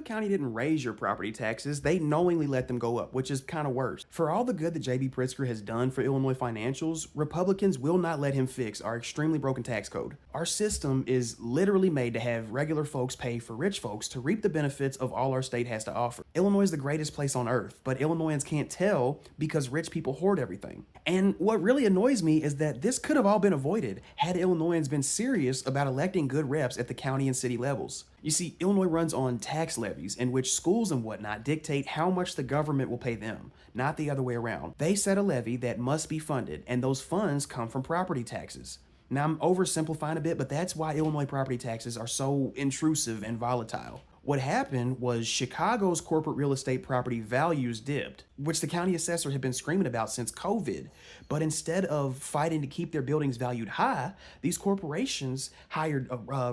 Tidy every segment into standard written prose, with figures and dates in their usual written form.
County didn't raise your property taxes, they knowingly let them go up, which is kind of worse. For all the good that J.B. Pritzker has done for Illinois financials, Republicans will not let him fix our extremely broken tax code. Our system is literally made to have regular folks pay for rich folks to reap the benefits of all our state has to offer. Illinois is the greatest place on earth, but Illinoisans can't tell because rich people hoard everything. And what really annoys me is that this could have all been avoided had Illinoisans been serious about electing good reps at the county and city levels. You see, Illinois runs on tax levies in which schools and whatnot dictate how much the government will pay them, not the other way around. They set a levy that must be funded, and those funds come from property taxes. Now, I'm oversimplifying a bit, but that's why Illinois property taxes are so intrusive and volatile. What happened was Chicago's corporate real estate property values dipped, which the county assessor had been screaming about since COVID. But instead of fighting to keep their buildings valued high, these corporations hired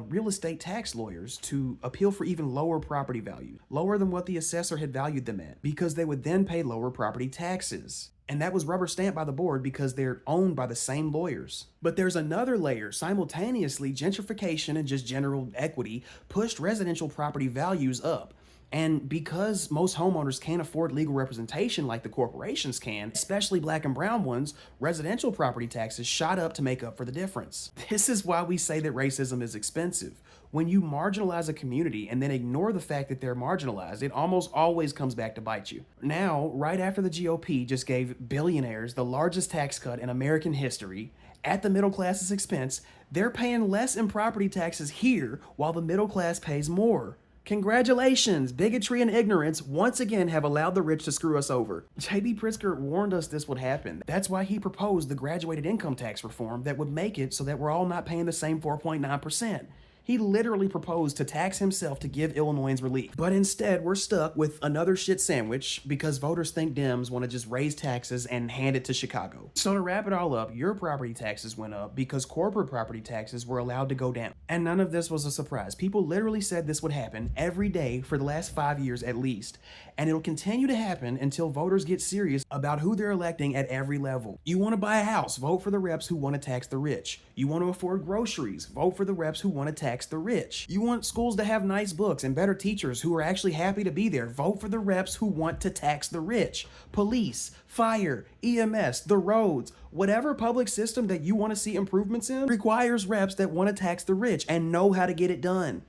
real estate tax lawyers to appeal for even lower property value, lower than what the assessor had valued them at, because they would then pay lower property taxes. And that was rubber stamped by the board because they're owned by the same lawyers. But there's another layer. Simultaneously, gentrification and just general equity pushed residential property values up. And because most homeowners can't afford legal representation like the corporations can, especially black and brown ones, residential property taxes shot up to make up for the difference. This is why we say that racism is expensive. When you marginalize a community and then ignore the fact that they're marginalized, it almost always comes back to bite you. Now, right after the GOP just gave billionaires the largest tax cut in American history, at the middle class's expense, they're paying less in property taxes here while the middle class pays more. Congratulations! Bigotry and ignorance once again have allowed the rich to screw us over. J.B. Pritzker warned us this would happen. That's why he proposed the graduated income tax reform that would make it so that we're all not paying the same 4.9%. He literally proposed to tax himself to give Illinoisans relief. But instead, we're stuck with another shit sandwich because voters think Dems want to just raise taxes and hand it to Chicago. So to wrap it all up, your property taxes went up because corporate property taxes were allowed to go down. And none of this was a surprise. People literally said this would happen every day for the last 5 years at least. And it'll continue to happen until voters get serious about who they're electing at every level. You want to buy a house, vote for the reps who want to tax the rich. You want to afford groceries, vote for the reps who want to tax the rich. You want schools to have nice books and better teachers who are actually happy to be there, vote for the reps who want to tax the rich. Police, fire, EMS, the roads, whatever public system that you want to see improvements in requires reps that want to tax the rich and know how to get it done.